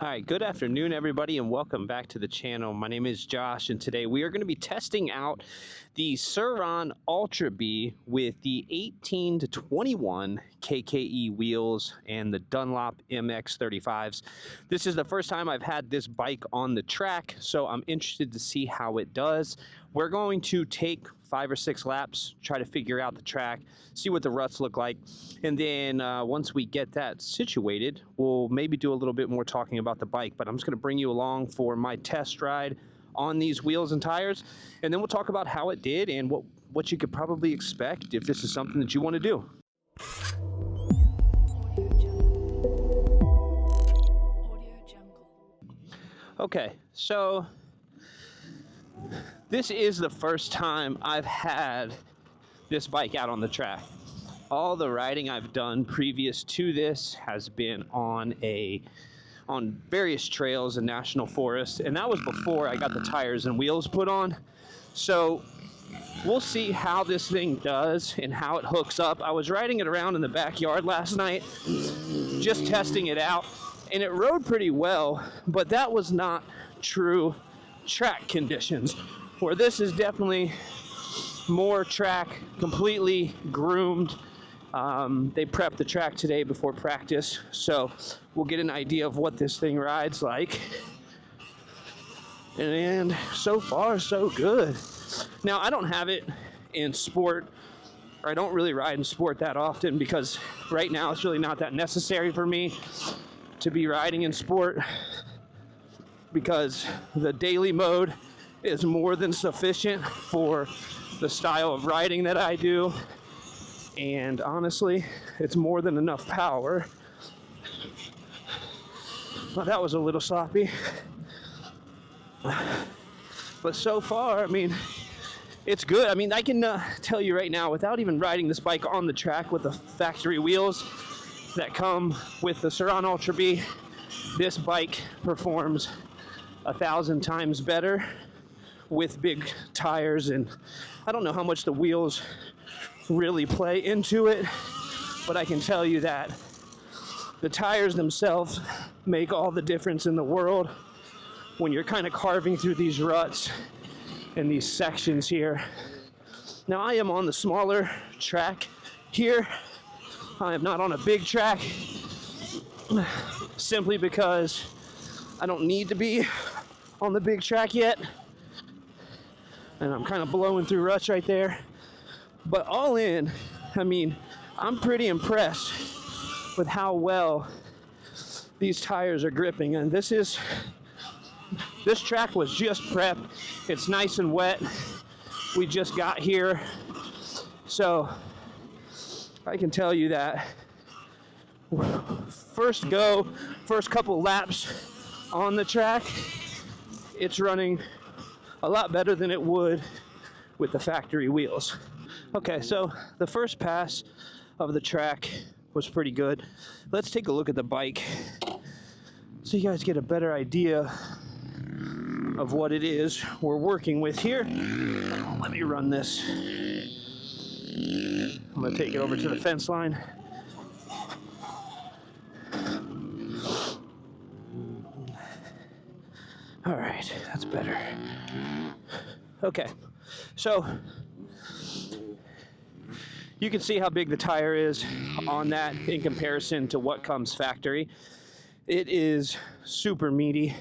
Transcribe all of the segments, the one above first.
All right, good afternoon, everybody, and welcome back to the channel. My name is Josh, and today we are going to be testing out the Surron Ultra B with the 18 to 21 KKE wheels and the Dunlop MX53s. This is the first time I've had this bike on the track, so I'm interested to see how it does. We're going to take 5 or 6 laps, try to figure out the track, see what the ruts look like, and then once we get that situated, we'll maybe do a little bit more talking about the bike. But I'm just going to bring you along for my test ride on these wheels and tires, and then we'll talk about how it did and what you could probably expect if this is something that you want to do. Okay, so this is the first time I've had this bike out on the track. All the riding I've done previous to this has been on various trails and national forests, and that was before I got the tires and wheels put on. So we'll see how this thing does and how it hooks up. I was riding it around in the backyard last night, just testing it out, and it rode pretty well, but that was not true track conditions, where this is definitely more track, completely groomed. They prepped the track today before practice, so we'll get an idea of what this thing rides like. And so far, so good. Now, I don't have it in sport, or I don't really ride in sport that often, because right now it's really not that necessary for me to be riding in sport, because the daily mode is more than sufficient for the style of riding that I do. And honestly, it's more than enough power. Well, that was a little sloppy. But so far, I mean, it's good. I mean, I can tell you right now, without even riding this bike on the track with the factory wheels that come with the Surron Ultra B, this bike performs 1,000 times better with big tires. And I don't know how much the wheels really play into it, but I can tell you that the tires themselves make all the difference in the world when you're kind of carving through these ruts and these sections here. Now, I am on the smaller track here. I am not on a big track, simply because I don't need to be on the big track yet, and I'm kind of blowing through ruts right there. But all in, I mean, I'm pretty impressed with how well these tires are gripping. And this track was just prepped. It's nice and wet. We just got here. So I can tell you that first couple laps on the track, it's running a lot better than it would with the factory wheels. Okay, so the first pass of the track was pretty good. Let's take a look at the bike so you guys get a better idea of what it is we're working with here. Let me run this. I'm going to take it over to the fence line. All right, that's better. Okay, so you can see how big the tire is on that in comparison to what comes factory. It is super meaty,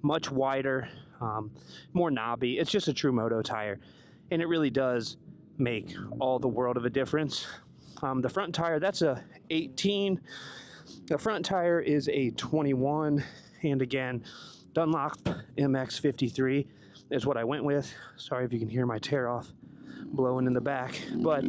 much wider, more knobby. It's just a true moto tire, and it really does make all the world of a difference. The front tire, that's a 18. The front tire is a 21, and again, Dunlop MX53 is what I went with. Sorry if you can hear my tear off blowing in the back, but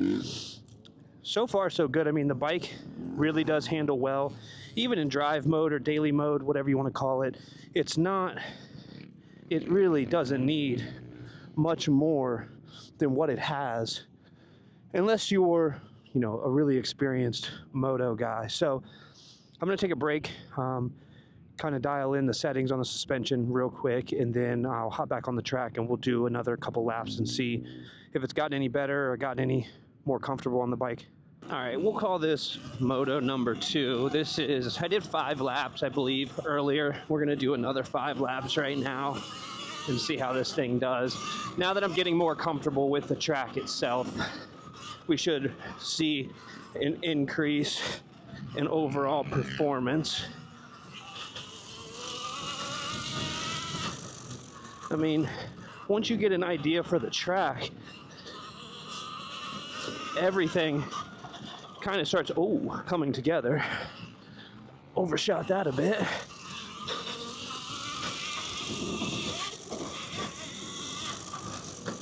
so far so good. I mean, the bike really does handle well, even in drive mode or daily mode, whatever you want to call it. It really doesn't need much more than what it has, unless you're, a really experienced moto guy. So I'm going to take a break, kind of dial in the settings on the suspension real quick, and then I'll hop back on the track and we'll do another couple laps and see if it's gotten any better or gotten any more comfortable on the bike. All right, we'll call this moto number 2. This is, I did 5 laps, I believe, earlier. We're gonna do another 5 laps right now and see how this thing does. Now that I'm getting more comfortable with the track itself, we should see an increase in overall performance. I mean, once you get an idea for the track, everything kind of starts, coming together. Overshot that a bit.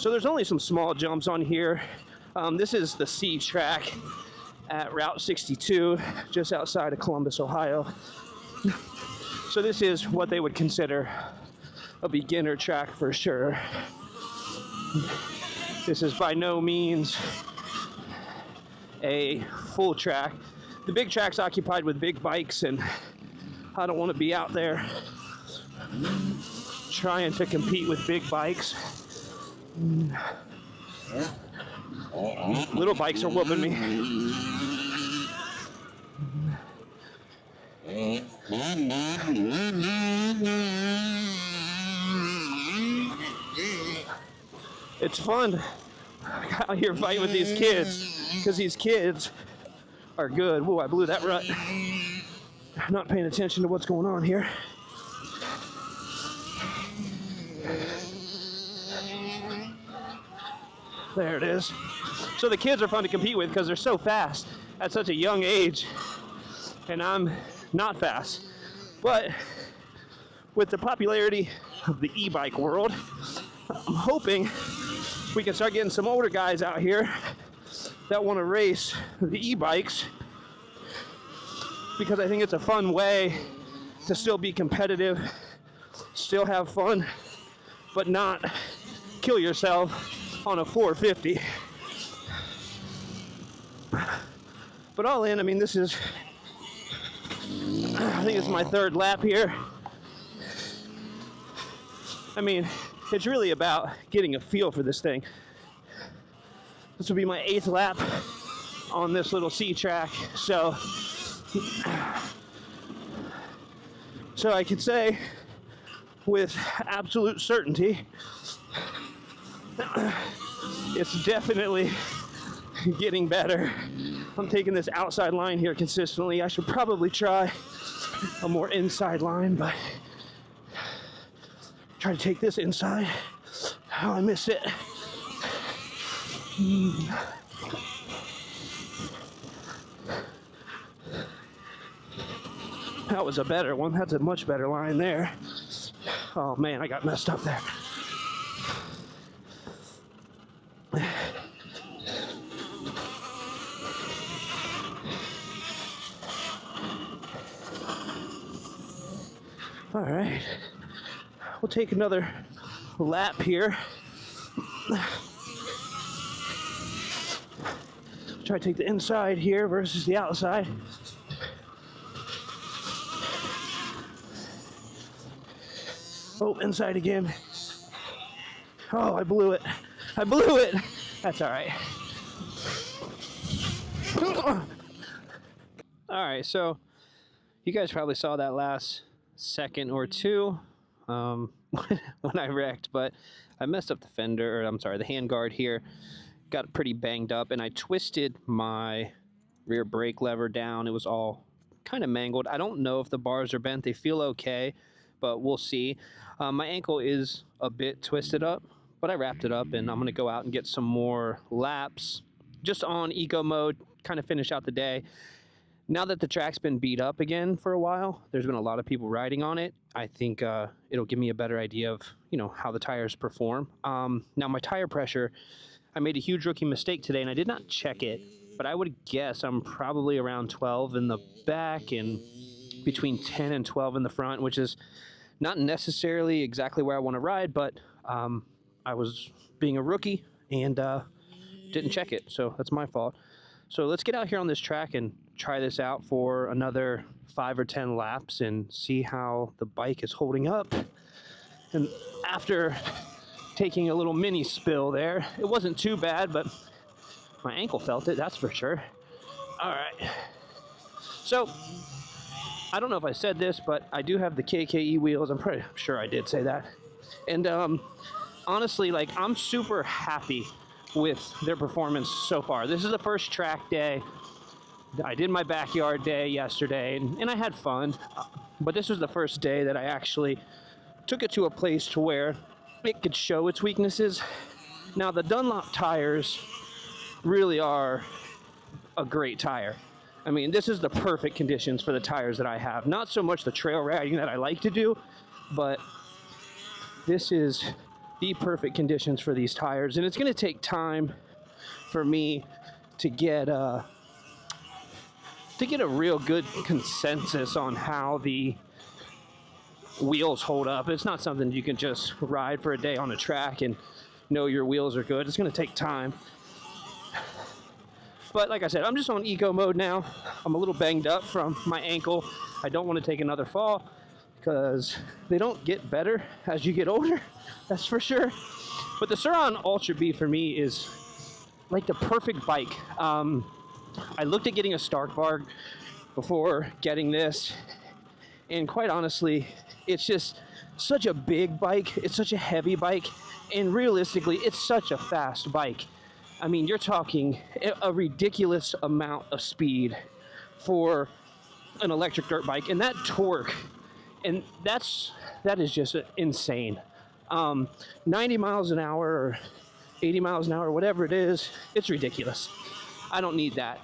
So there's only some small jumps on here. This is the C track at Route 62, just outside of Columbus, Ohio. So this is what they would consider a beginner track for sure. This is by no means a full track. The big track's occupied with big bikes, and I don't want to be out there trying to compete with big bikes. Little bikes are whooping me. It's fun out here fighting with these kids, because these kids are good. Whoa, I blew that rut. Not paying attention to what's going on here. There it is. So the kids are fun to compete with because they're so fast at such a young age, and I'm not fast. But with the popularity of the e-bike world, I'm hoping we can start getting some older guys out here that want to race the e-bikes, because I think it's a fun way to still be competitive, still have fun, but not kill yourself on a 450. But all in, I mean, this is, I think it's my 3rd lap here. I mean, it's really about getting a feel for this thing. This will be my 8th lap on this little C track, so I could say with absolute certainty, it's definitely getting better. I'm taking this outside line here consistently. I should probably try a more inside line, but try to take this inside. Oh, I missed it. That was a better one. That's a much better line there. Oh man, I got messed up there. All right, we'll take another lap here. Try to take the inside here versus the outside. Oh, inside again. Oh, I blew it. I blew it. That's all right. All right, so you guys probably saw that last second or two when I wrecked, but I messed up the fender, or I'm sorry, the handguard here. Got pretty banged up, and I twisted my rear brake lever down. It was all kind of mangled. I don't know if the bars are bent. They feel okay, but we'll see. My ankle is a bit twisted up, but I wrapped it up, and I'm going to go out and get some more laps just on eco mode, kind of finish out the day. Now that the track's been beat up again for a while, there's been a lot of people riding on it. I think it'll give me a better idea of, you know, how the tires perform. Now my tire pressure, I made a huge rookie mistake today, and I did not check it, but I would guess I'm probably around 12 in the back and between 10 and 12 in the front, which is not necessarily exactly where I want to ride, but I was being a rookie and didn't check it, so that's my fault. So let's get out here on this track and try this out for another 5 or 10 laps and see how the bike is holding up. And after taking a little mini spill there, it wasn't too bad, but my ankle felt it, that's for sure. All right. So, I don't know if I said this, but I do have the KKE wheels. I'm pretty sure I did say that. And honestly, like, I'm super happy with their performance so far. This is the first track day. I did my backyard day yesterday, and I had fun. But this was the first day that I actually took it to a place to where it could show its weaknesses. Now, the Dunlop tires really are a great tire. I mean, this is the perfect conditions for the tires that I have. Not so much the trail riding that I like to do, but this is the perfect conditions for these tires. And it's going to take time for me to get a real good consensus on how the wheels hold up. It's not something you can just ride for a day on a track and know your wheels are good. It's going to take time. But like I said, I'm just on eco mode now. I'm a little banged up from my ankle. I don't want to take another fall because they don't get better as you get older, that's for sure. But the Surron Ultra B for me is like the perfect bike. I looked at getting a Starkvarg before getting this, and quite honestly, it's just such a big bike. It's such a heavy bike, and realistically, it's such a fast bike. I mean, you're talking a ridiculous amount of speed for an electric dirt bike, and that torque, and that is just insane. 90 miles an hour or 80 miles an hour, whatever it is, it's ridiculous. I don't need that.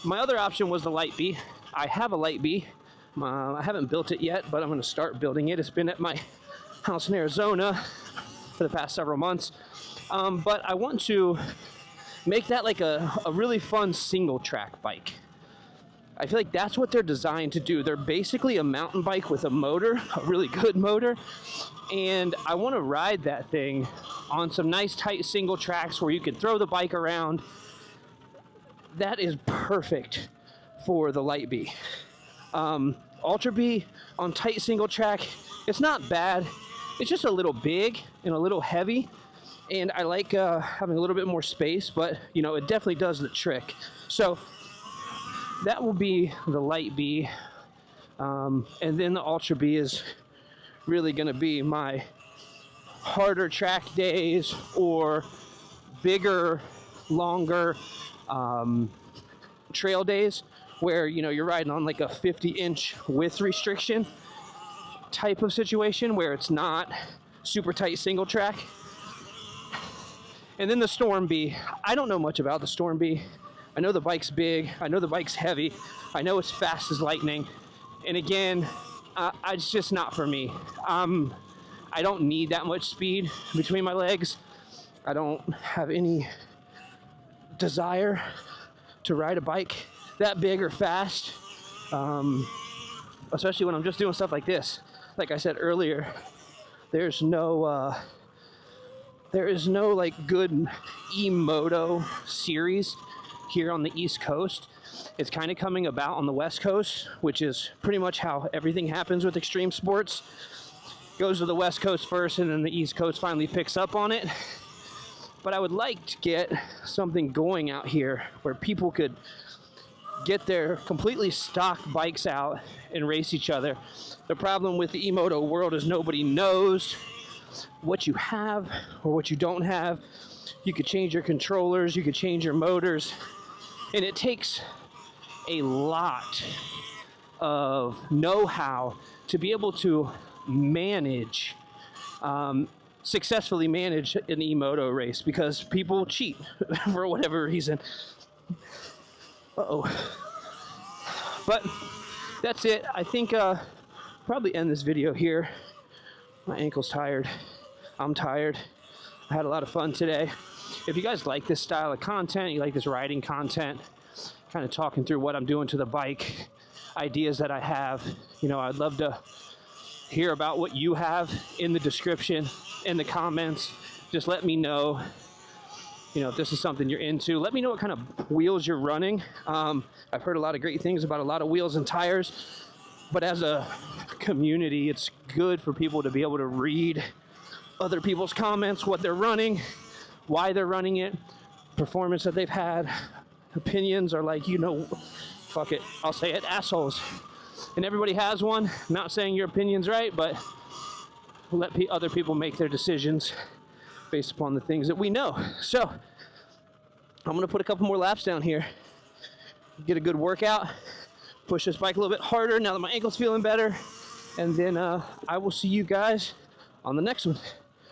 My other option was the Light B. I have a Light B. I haven't built it yet, but I'm going to start building it. It's been at my house in Arizona for the past several months. But I want to make that like a really fun single track bike. I feel like that's what they're designed to do. They're basically a mountain bike with a motor, a really good motor. And I want to ride that thing on some nice tight single tracks where you can throw the bike around. That is perfect for the Light B. Ultra B on tight single track, it's not bad. It's just a little big and a little heavy. And I like having a little bit more space, but you know, it definitely does the trick. So that will be the Light B. And then the Ultra B is really going to be my harder track days or bigger, longer trail days where, you know, you're riding on like a 50-inch width restriction type of situation where it's not super tight single track. And then the Storm B. I don't know much about the Storm B. I know the bike's big. I know the bike's heavy. I know it's fast as lightning. And again, it's just not for me. I don't need that much speed between my legs. I don't have any desire to ride a bike that big or fast, especially when I'm just doing stuff like this. Like I said earlier, there is no like good moto series here on the East Coast. It's kind of coming about on the West Coast, which is pretty much how everything happens with extreme sports. Goes to the West Coast first, and then the East Coast finally picks up on it. But I would like to get something going out here where people could get their completely stock bikes out and race each other. The problem with the e-moto world is nobody knows what you have or what you don't have. You could change your controllers, you could change your motors, and it takes a lot of know-how to be able to manage, successfully manage an e-moto race, because people cheat for whatever reason. Uh-oh. But that's it. I think probably end this video here. My ankle's tired. I'm tired. I had a lot of fun today. If you guys like this style of content, you like this riding content, kind of talking through what I'm doing to the bike, ideas that I have, you know, I'd love to hear about what you have in the description, in the comments. Just let me know, you know, if this is something you're into. Let me know what kind of wheels you're running. I've heard a lot of great things about a lot of wheels and tires, but as a community, it's good for people to be able to read other people's comments, what they're running, why they're running it, performance that they've had, opinions are like, you know, fuck it, I'll say it, assholes. And everybody has one. Not saying your opinion's right, but let other people make their decisions based upon the things that we know. So I'm gonna put a couple more laps down here, get a good workout, push this bike a little bit harder now that my ankle's feeling better, and then I will see you guys on the next one.